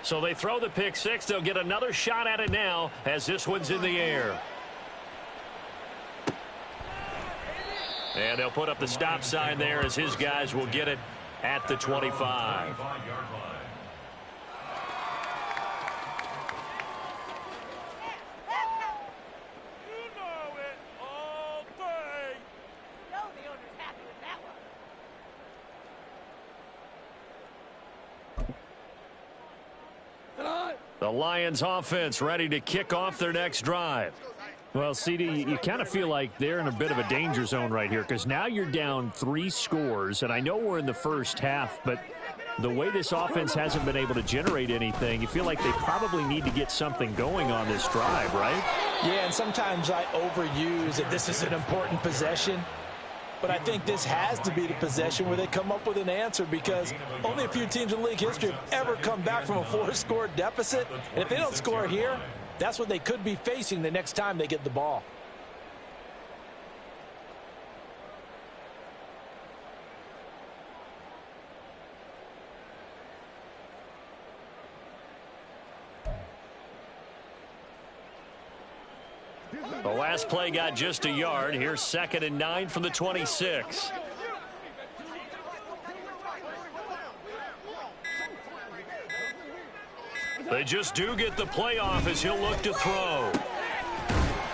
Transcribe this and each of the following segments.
So they throw the pick six. They'll get another shot at it now as this one's in the air. And they'll put up the stop sign there as his guys will get it at the 25. The Lions offense ready to kick off their next drive. Well, CD, you kind of feel like they're in a bit of a danger zone right here because now you're down 3 scores, and I know we're in the first half, but the way this offense hasn't been able to generate anything, you feel like they probably need to get something going on this drive, right? Yeah, and sometimes I overuse that this is an important possession. But I think this has to be the possession where they come up with an answer because only a few teams in league history have ever come back from a 4-score deficit. And if they don't score here, that's what they could be facing the next time they get the ball. The last play got just a yard. Here's 2nd and 9 from the 26. They just do get the play off as he'll look to throw.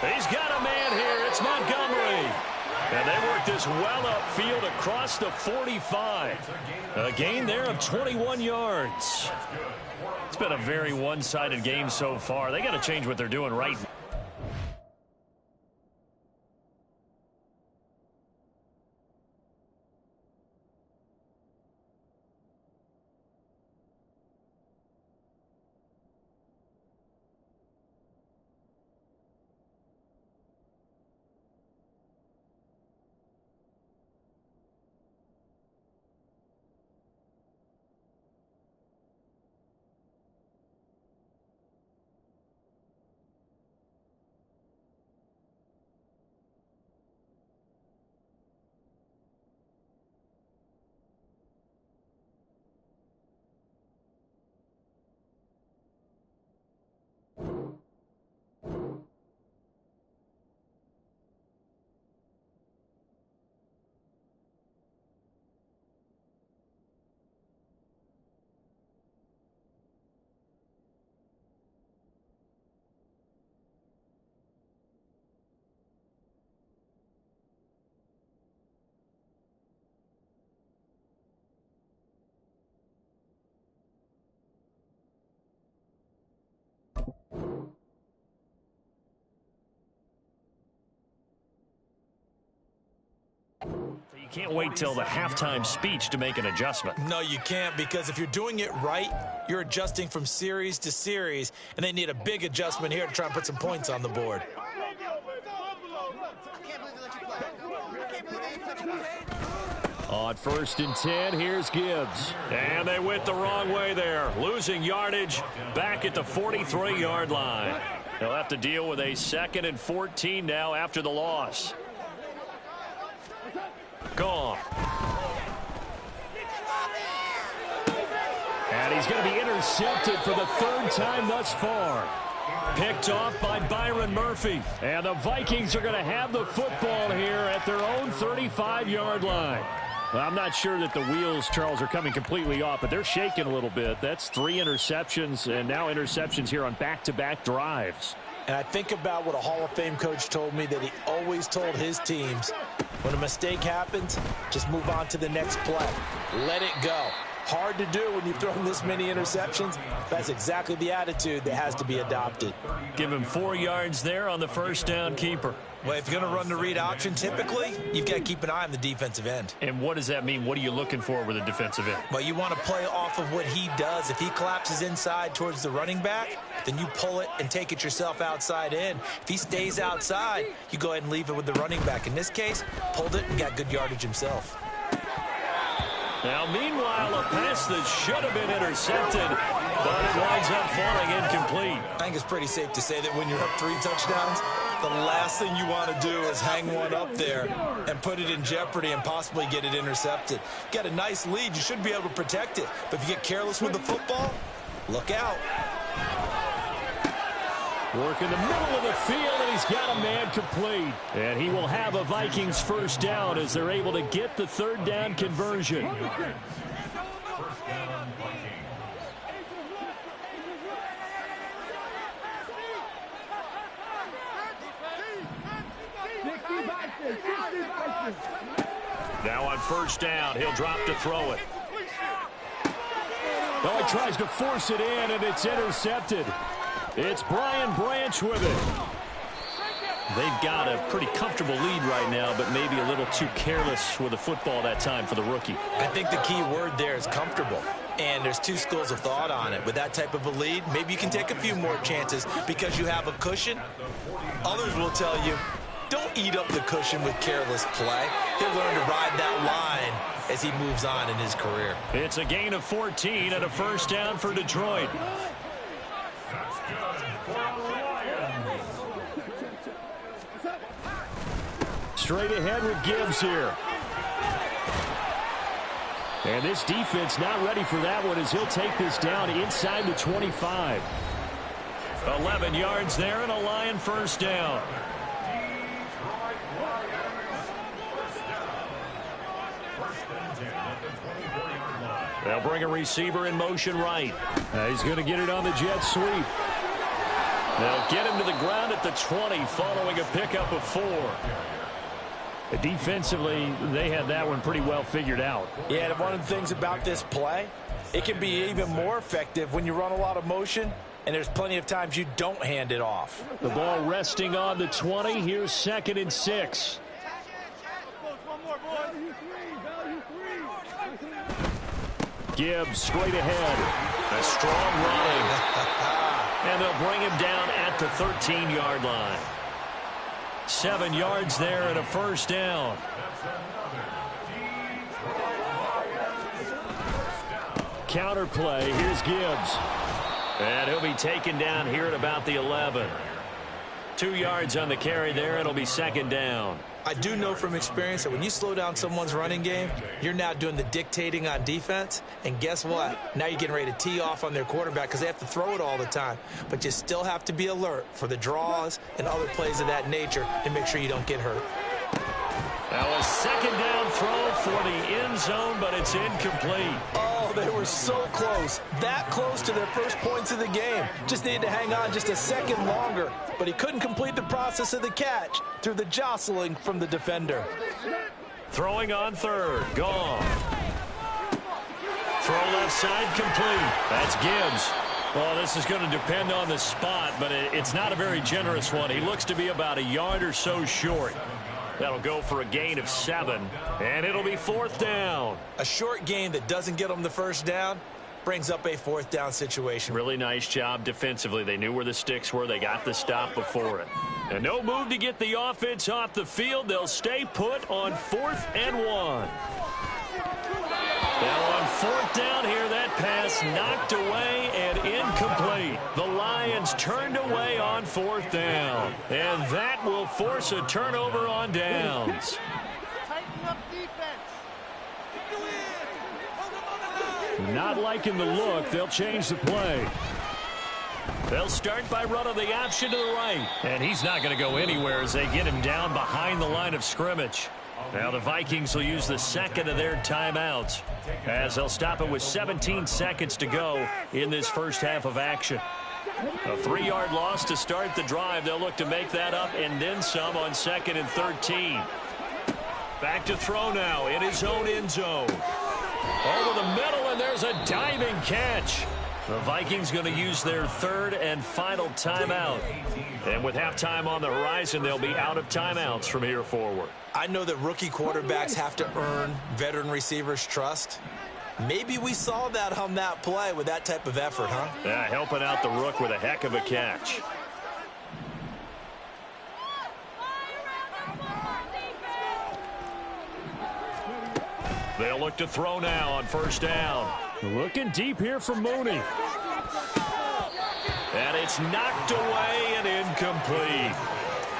He's got a man here. It's Montgomery. And they work this well upfield across the 45. A gain there of 21 yards. It's been a very one-sided game so far. They got to change what they're doing right now. You can't wait till the halftime speech to make an adjustment. No, you can't, because if you're doing it right, you're adjusting from series to series, and they need a big adjustment here to try and put some points on the board. On 1st and 10, here's Gibbs. And they went the wrong way there, losing yardage back at the 43-yard line. They'll have to deal with a 2nd and 14 now after the loss. Gone. And he's going to be intercepted for the 3rd time thus far. Picked off by Byron Murphy. And the Vikings are going to have the football here at their own 35-yard line. Well, I'm not sure that the wheels, Charles, are coming completely off, but they're shaking a little bit. That's 3 interceptions, and now interceptions here on back-to-back drives. And I think about what a Hall of Fame coach told me, that he always told his teams, when a mistake happens, just move on to the next play. Let it go. Hard to do when you've thrown this many interceptions. That's exactly the attitude that has to be adopted. Give him 4 yards there on the 1st down keeper. Well, if you're going to run the read option, typically, you've got to keep an eye on the defensive end. And what does that mean? What are you looking for with a defensive end? Well, you want to play off of what he does. If he collapses inside towards the running back, then you pull it and take it yourself outside in. If he stays outside, you go ahead and leave it with the running back. In this case, pulled it and got good yardage himself. Now, meanwhile, a pass that should have been intercepted, but it winds up falling incomplete. I think it's pretty safe to say that when you're up 3 touchdowns, the last thing you want to do is hang one up there and put it in jeopardy and possibly get it intercepted. Get a nice lead, you should be able to protect it. But if you get careless with the football, Look out. Work in the middle of the field, and he's got a man complete. And he will have a Vikings first down as they're able to get the third down conversion. Now on first down, he'll drop to throw it. Oh, he tries to force it in, and it's intercepted. It's Brian Branch with it. They've got a pretty comfortable lead right now, but maybe a little too careless with the football that time for the rookie. I think the key word there is comfortable. And there's two schools of thought on it. With that type of a lead, maybe you can take a few more chances because you have a cushion. Others will tell you, don't eat up the cushion with careless play. He'll learn to ride that line as he moves on in his career. It's a gain of 14 and a first down for Detroit. Straight ahead with Gibbs here. And this defense not ready for that one as he'll take this down inside the 25. 11 yards there and a Lion first down. They'll bring a receiver in motion right. He's going to get it on the jet sweep. They'll get him to the ground at the 20 following a pickup of 4. Defensively, they had that one pretty well figured out. Yeah, and one of the things about this play, it can be even more effective when you run a lot of motion, and there's plenty of times you don't hand it off. The ball resting on the 20. Here's 2nd and 6. Gibbs straight ahead. A strong running. And they'll bring him down at the 13-yard line. 7 yards there and a first down. Counter play. Here's Gibbs. And he'll be taken down here at about the 11. 2 yards on the carry there. It'll be 2nd down. I do know from experience that when you slow down someone's running game, you're now doing the dictating on defense. And guess what? Now you're getting ready to tee off on their quarterback because they have to throw it all the time. But you still have to be alert for the draws and other plays of that nature to make sure you don't get hurt. That was 2nd down throw for the end zone, but it's incomplete. Oh, they were so close. That close to their first points of the game. Just needed to hang on just a second longer. But he couldn't complete the process of the catch through the jostling from the defender. Throwing on 3rd. Gone. Throw left side complete. That's Gibbs. Well, this is going to depend on the spot, but it's not a very generous one. He looks to be about a yard or so short. That'll go for a gain of 7, and it'll be 4th down. A short gain that doesn't get them the first down brings up a 4th down situation. Really nice job defensively. They knew where the sticks were. They got the stop before it. And no move to get the offense off the field. They'll stay put on 4th and 1. Now on 4th down here, that pass knocked away and incomplete. The Lions turned away on 4th down. And that will force a turnover on downs. Not liking the look. They'll change the play. They'll start by running the option to the right. And he's not going to go anywhere as they get him down behind the line of scrimmage. Now the Vikings will use the 2nd of their timeouts as they'll stop it with 17 seconds to go in this first half of action. A 3-yard loss to start the drive. They'll look to make that up and then some on 2nd and 13. Back to throw now in his own end zone. Over the middle, and there's a diving catch. The Vikings going to use their 3rd and final timeout. And with halftime on the horizon, they'll be out of timeouts from here forward. I know that rookie quarterbacks have to earn veteran receivers' trust. Maybe we saw that on that play with that type of effort, huh? Yeah, helping out the rook with a heck of a catch. They'll look to throw now on 1st down. Looking deep here for Mooney. And it's knocked away and incomplete.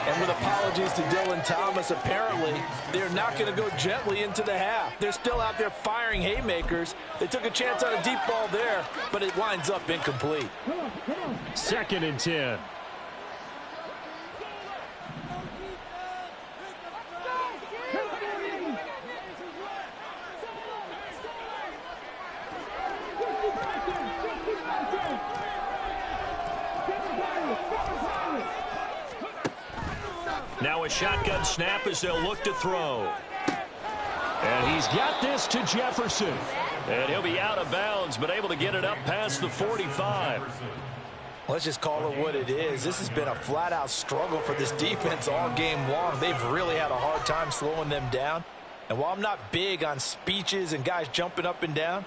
And with apologies to Dylan Thomas, apparently they're not going to go gently into the half. They're still out there firing haymakers. They took a chance on a deep ball there, but it winds up incomplete. 2nd and 10. Now a shotgun snap as they'll look to throw. And he's got this to Jefferson. And he'll be out of bounds, but able to get it up past the 45. Let's just call it what it is. This has been a flat-out struggle for this defense all game long. They've really had a hard time slowing them down. And while I'm not big on speeches and guys jumping up and down,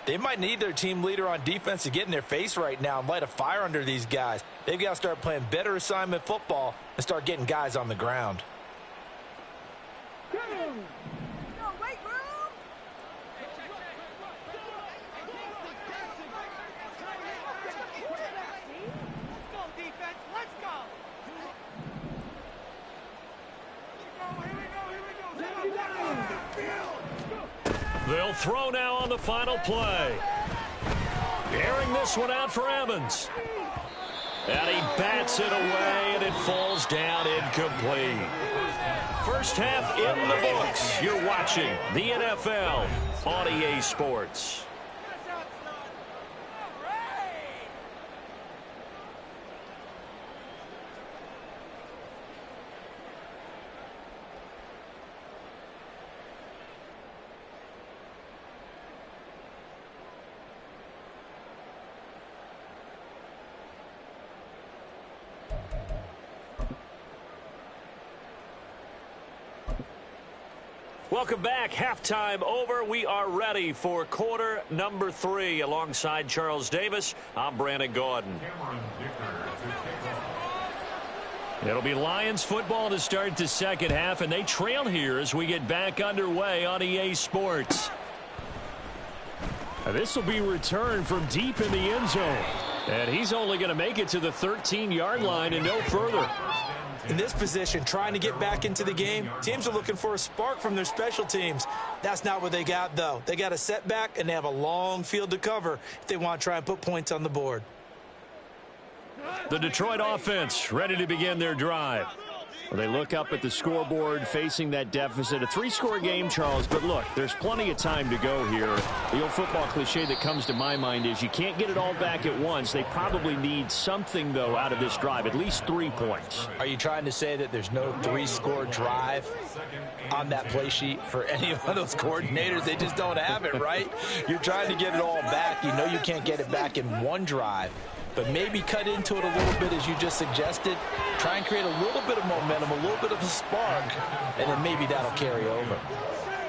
they might need their team leader on defense to get in their face right now and light a fire under these guys. They've got to start playing better assignment football and start getting guys on the ground. They'll throw now on the final play. Airing this one out for Evans. And he bats it away, and it falls down incomplete. First half in the books. You're watching the NFL on EA Sports. Welcome back. Halftime over. We are ready for quarter number 3. Alongside Charles Davis, I'm Brandon Gordon. It'll be Lions football to start the second half, and they trail here as we get back underway on EA Sports. This will be returned from deep in the end zone. And he's only going to make it to the 13-yard line and no further. In this position, trying to get back into the game, teams are looking for a spark from their special teams. That's not what they got, though. They got a setback, and they have a long field to cover if they want to try and put points on the board. The Detroit offense ready to begin their drive. Well, they look up at the scoreboard facing that deficit. A 3-score game, Charles, but look, there's plenty of time to go here. The old football cliche that comes to my mind is you can't get it all back at once. They probably need something, though, out of this drive, at least 3 points. Are you trying to say that there's no 3-score drive on that play sheet for any of those coordinators? They just don't have it, right? You're trying to get it all back. You know you can't get it back in one drive. But maybe cut into it a little bit, as you just suggested. Try and create a little bit of momentum, a little bit of a spark, and then maybe that'll carry over.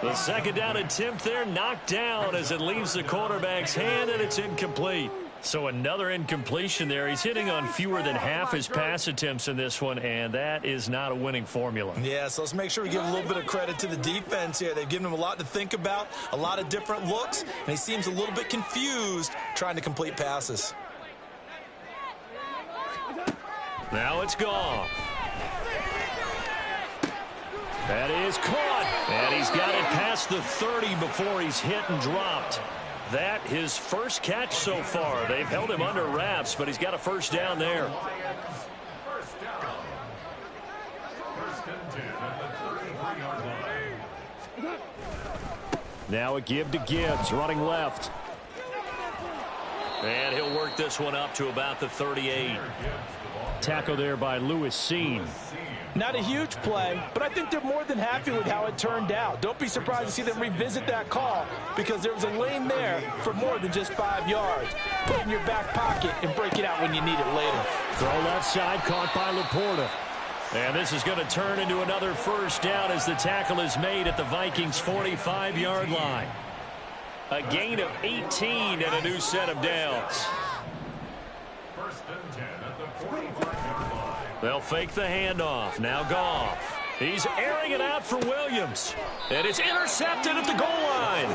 The second down attempt there knocked down as it leaves the quarterback's hand, and it's incomplete. So another incompletion there. He's hitting on fewer than half his pass attempts in this one, and that is not a winning formula. Yeah, so let's make sure we give a little bit of credit to the defense here. They've given him a lot to think about, a lot of different looks, and he seems a little bit confused trying to complete passes. Now it's gone. That is caught. And he's got it past the 30 before he's hit and dropped. That his first catch so far. They've held him under wraps, but he's got a first down there. Now a give to Gibbs, running left. And he'll work this one up to about the 38. Tackle there by Lewis Cine. Not a huge play, but I think they're more than happy with how it turned out. Don't be surprised to see them revisit that call, because there was a lane there for more than just 5 yards. Put it in your back pocket and break it out when you need it later. Throw left side, caught by Laporta. And this is going to turn into another first down as the tackle is made at the Vikings' 45-yard line. A gain of 18 and a new set of downs. They'll fake the handoff. Now Goff. He's airing it out for Williams. And it's intercepted at the goal line.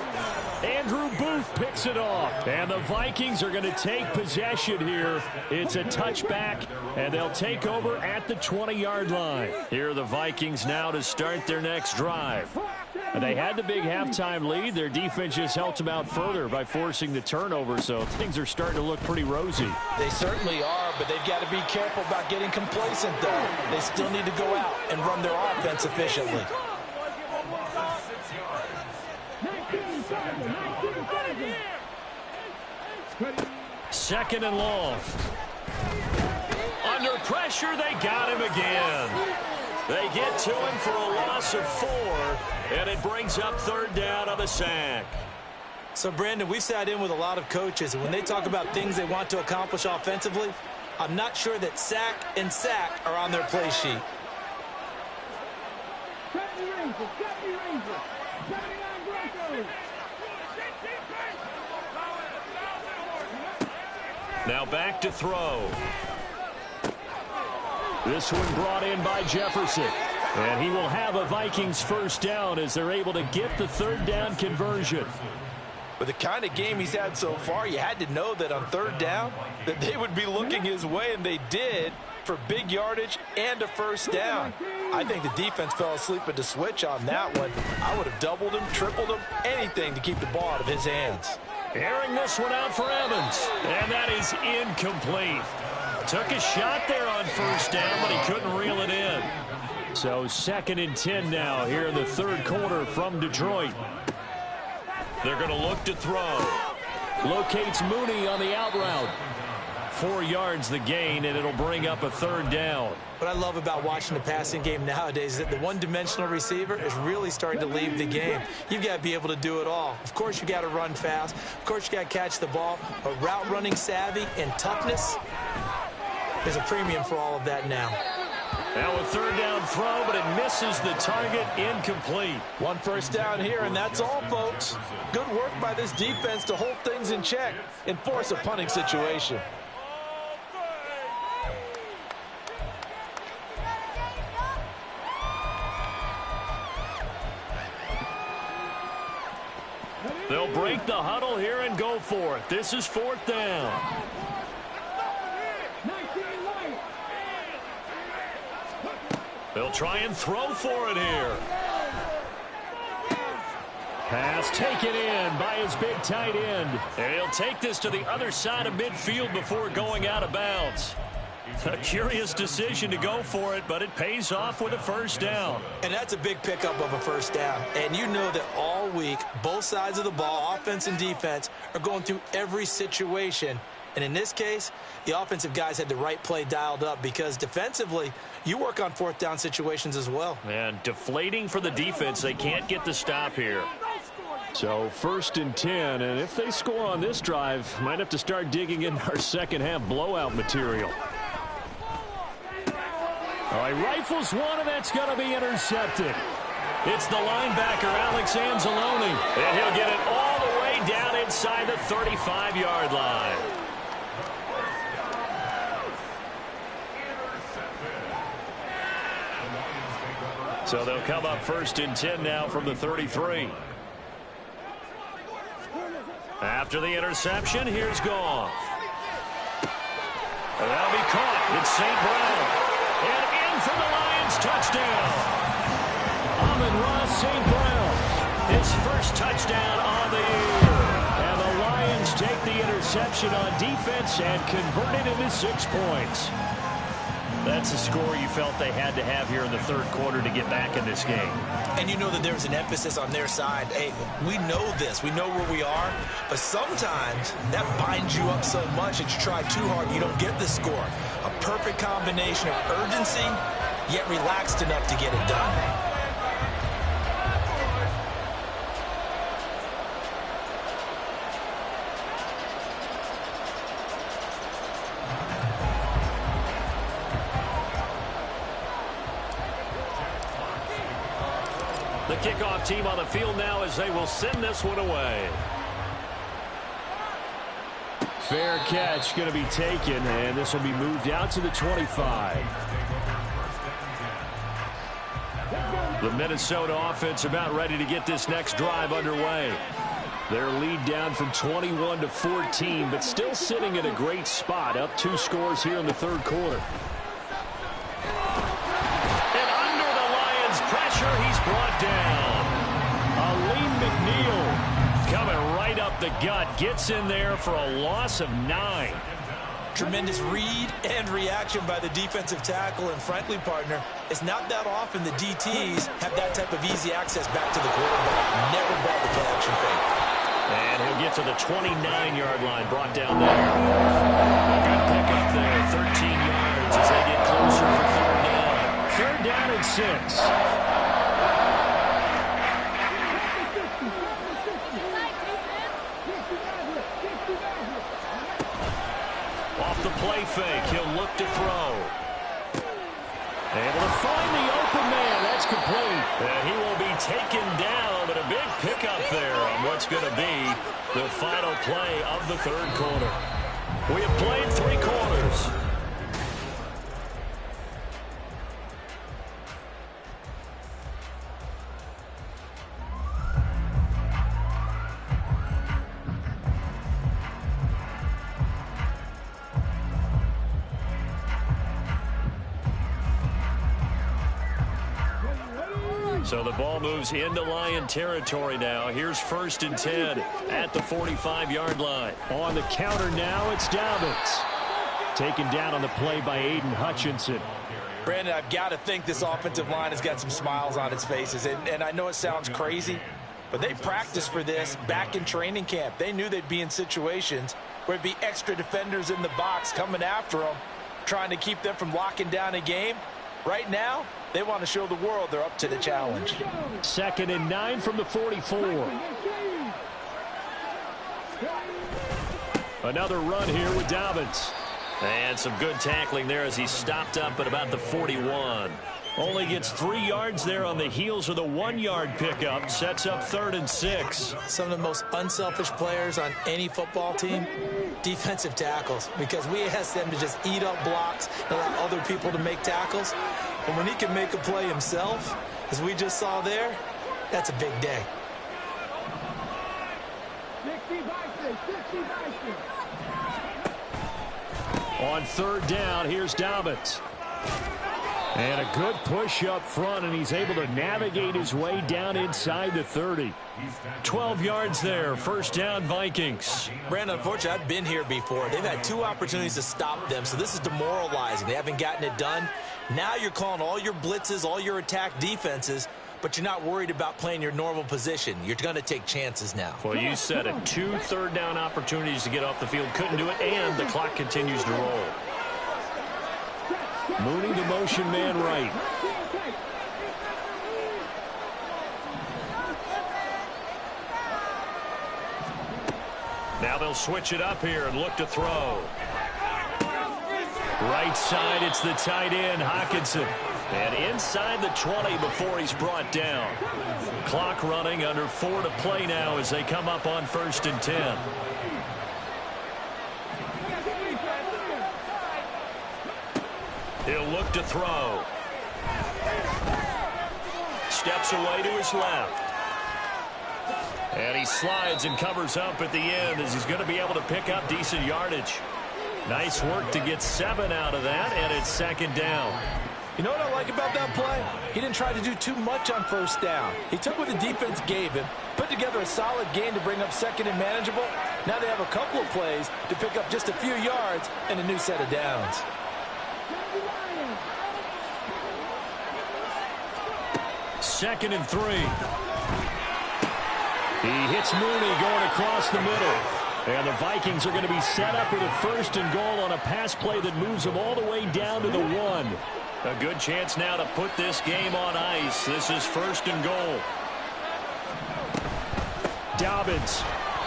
Andrew Booth picks it off. And the Vikings are going to take possession here. It's a touchback, and they'll take over at the 20-yard line. Here are the Vikings now to start their next drive. And they had the big halftime lead. Their defense just helped them out further by forcing the turnover, so things are starting to look pretty rosy. They certainly are, but they've got to be careful about getting complacent, though. They still need to go out and run their offense efficiently. Second and long. Under pressure, they got him again. They get to him for a loss of 4, and it brings up third down on the sack. So, Brandon, we've sat in with a lot of coaches, and when they talk about things they want to accomplish offensively, I'm not sure that sack and sack are on their play sheet. Now back to throw. This one brought in by Jefferson. And he will have a Vikings first down as they're able to get the third down conversion. With the kind of game he's had so far, you had to know that on third down that they would be looking his way, and they did, for big yardage and a first down. I think the defense fell asleep at the switch on that one. I would have doubled him, tripled him, anything to keep the ball out of his hands. Airing this one out for Evans. And that is incomplete. Took a shot there on first down, but he couldn't reel it in. So 2nd and 10 now here in the third quarter from Detroit. They're going to look to throw. Locates Mooney on the out route. 4 yards the gain, and it'll bring up a third down. What I love about watching the passing game nowadays is that the one-dimensional receiver is really starting to leave the game. You've got to be able to do it all. Of course, you got to run fast. Of course, you got to catch the ball. But route running savvy and toughness, there's a premium for all of that now. Now a third down throw, but it misses the target, incomplete. One first down here, and that's all, folks. Good work by this defense to hold things in check and force a punting situation. They'll break the huddle here and go for it. This is 4th down. They'll try and throw for it here. Pass taken in by his big tight end. And he'll take this to the other side of midfield before going out of bounds. A curious decision to go for it, but it pays off with a first down. And that's a big pickup of a first down. And you know that all week, both sides of the ball, offense and defense, are going through every situation. And in this case, the offensive guys had the right play dialed up because defensively, you work on 4th down situations as well. And deflating for the defense. They can't get the stop here. So 1st and 10, and if they score on this drive, might have to start digging in our second half blowout material. All right, rifles one, and that's going to be intercepted. It's the linebacker, Alex Anzalone, and he'll get it all the way down inside the 35-yard line. So they'll come up 1st and 10 now from the 33. After the interception, here's Goff. And that'll be caught. It's St. Brown. And in for the Lions, touchdown. Amon-Ra St. Brown, his first touchdown on the year. And the Lions take the interception on defense and convert it into 6 points. That's a score you felt they had to have here in the third quarter to get back in this game. And you know that there's an emphasis on their side. Hey, we know this. We know where we are. But sometimes that binds you up so much that you try too hard, you don't get the score. A perfect combination of urgency, yet relaxed enough to get it done. The kickoff team on the field now as they will send this one away. Fair catch going to be taken, and this will be moved out to the 25. The Minnesota offense about ready to get this next drive underway. Their lead down from 21 to 14, but still sitting in a great spot, up 2 scores here in the third quarter. And under the Lions' pressure, he's brought down. Aleem McNeil coming right up the gut, gets in there for a loss of 9. Tremendous read and reaction by the defensive tackle, and frankly, partner, it's not that often the DTs have that type of easy access back to the quarterback. Never bought the play-action fake. And he'll get to the 29-yard line, brought down there. A good pickup there, 13 yards as they get closer for third down. Third down and 6. Off the play fake, he'll look to throw. Able to find the open man. That's complete. And he will be taken down, but a big pickup there on what's going to be the final play of the third quarter. We have played 3 quarters. So the ball moves into Lion territory now. Here's 1st and 10 at the 45-yard line. On the counter now, it's Dobbins. Taken down on the play by Aiden Hutchinson. Brandon, I've got to think this offensive line has got some smiles on its faces. And I know it sounds crazy, but they practiced for this back in training camp. They knew they'd be in situations where it'd be extra defenders in the box coming after them, trying to keep them from locking down a game. Right now, they want to show the world they're up to the challenge. 2nd and 9 from the 44. Another run here with Dobbins. And some good tackling there as he stopped up at about the 41. Only gets 3 yards there on the heels of the 1-yard pickup. Sets up 3rd and 6. Some of the most unselfish players on any football team, defensive tackles, because we ask them to just eat up blocks and allow other people to make tackles. But when he can make a play himself, as we just saw there, that's a big day. On 3rd down, here's Dobbins. And a good push up front, and he's able to navigate his way down inside the 30. 12 yards there, 1st down Vikings. Brandon, unfortunately, I've been here before. They've had 2 opportunities to stop them, so this is demoralizing. They haven't gotten it done. Now you're calling all your blitzes, all your attack defenses, but you're not worried about playing your normal position. You're going to take chances now. Well, you said it. 2 third-down opportunities to get off the field. Couldn't do it, and the clock continues to roll. Mooney, the motion man right. Now they'll switch it up here and look to throw. Right side, it's the tight end, Hockenson. And inside the 20 before he's brought down. Clock running, under 4 to play now as they come up on 1st and 10. He'll look to throw. Steps away to his left. And he slides and covers up at the end as he's going to be able to pick up decent yardage. Nice work to get 7 out of that, and it's 2nd down. You know what I like about that play? He didn't try to do too much on 1st down. He took what the defense gave him, put together a solid game to bring up 2nd and manageable. Now they have a couple of plays to pick up just a few yards and a new set of downs. Second and 3. He hits Mooney going across the middle. And the Vikings are going to be set up with a 1st and goal on a pass play that moves them all the way down to the 1. A good chance now to put this game on ice. This is 1st and goal. Dobbins,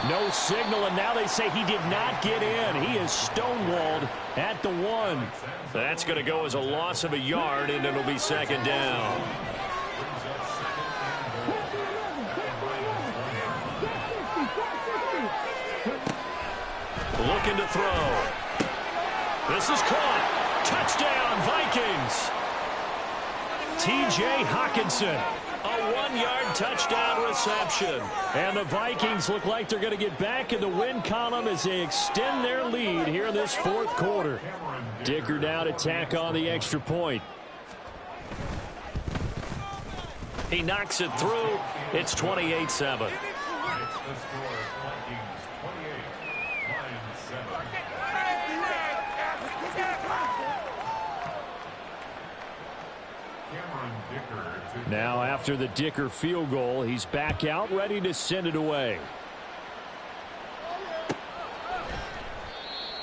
no signal, and now they say he did not get in. He is stonewalled at the 1. That's going to go as a loss of a yard, and it'll be 2nd down. Looking to throw. This is caught. Touchdown, Vikings. T.J. Hockenson. A 1-yard touchdown reception. And the Vikings look like they're going to get back in the win column as they extend their lead here in this fourth quarter. Dicker down to tack on the extra point. He knocks it through. It's 28-7. Now after the Dicker field goal, he's back out ready to send it away.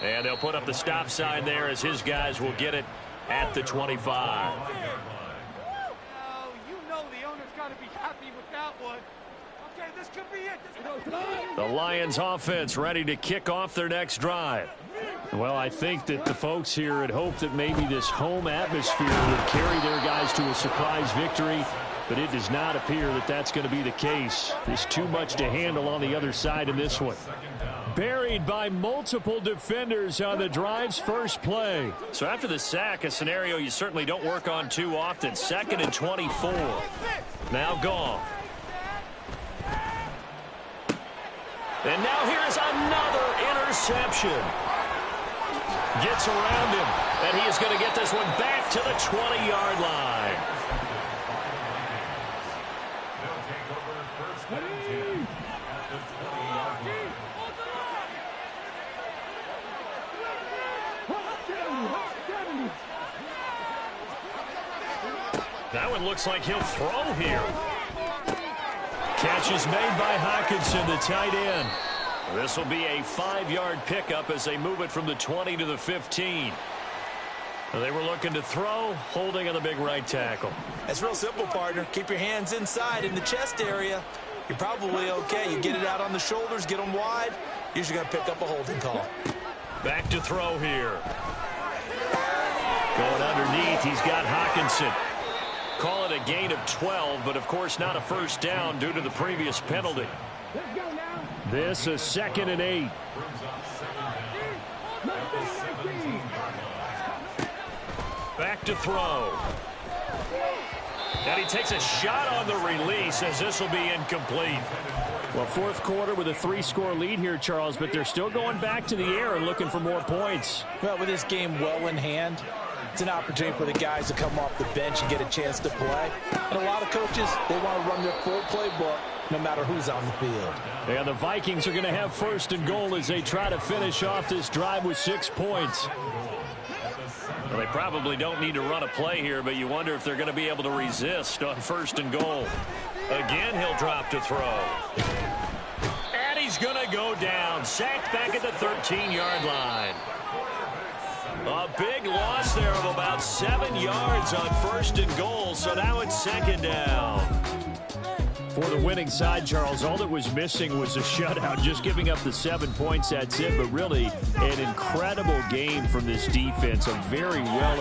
And they'll put up the stop sign there as his guys will get it at the 25. The Lions offense ready to kick off their next drive. Well, I think that the folks here had hoped that maybe this home atmosphere would carry their guys to a surprise victory, but it does not appear that that's going to be the case. There's too much to handle on the other side in this one. Buried by multiple defenders on the drive's first play. So after the sack, a scenario you certainly don't work on too often. 2nd and 24. Now gone. And now here's another interception. Gets around him, and he is going to get this one back to the 20-yard line. That one looks like he'll throw here. Catch is made by Hockenson, the tight end. This will be a 5-yard pickup as they move it from the 20 to the 15. They were looking to throw, holding on the big right tackle. That's real simple, partner. Keep your hands inside in the chest area. You're probably okay. You get it out on the shoulders, get them wide. Usually going to pick up a holding call. Back to throw here. Going underneath, he's got Hockenson. Call it a gain of 12, but of course not a first down due to the previous penalty. This is 2nd and 8. Back to throw. And he takes a shot on the release as this will be incomplete. Well, fourth quarter with a 3-score lead here, Charles, but they're still going back to the air and looking for more points. Well, with this game well in hand, it's an opportunity for the guys to come off the bench and get a chance to play. And a lot of coaches, they want to run their full playbook no matter who's on the field. And the Vikings are going to have 1st and goal as they try to finish off this drive with 6 points. Well, they probably don't need to run a play here, but you wonder if they're going to be able to resist on 1st and goal. Again, he'll drop to throw. And he's going to go down. Sacked back at the 13-yard line. A big loss there of about 7 yards on 1st and goal, so now it's 2nd down. For the winning side, Charles, all that was missing was a shutout, just giving up the 7 points, that's it, but really an incredible game from this defense, a very well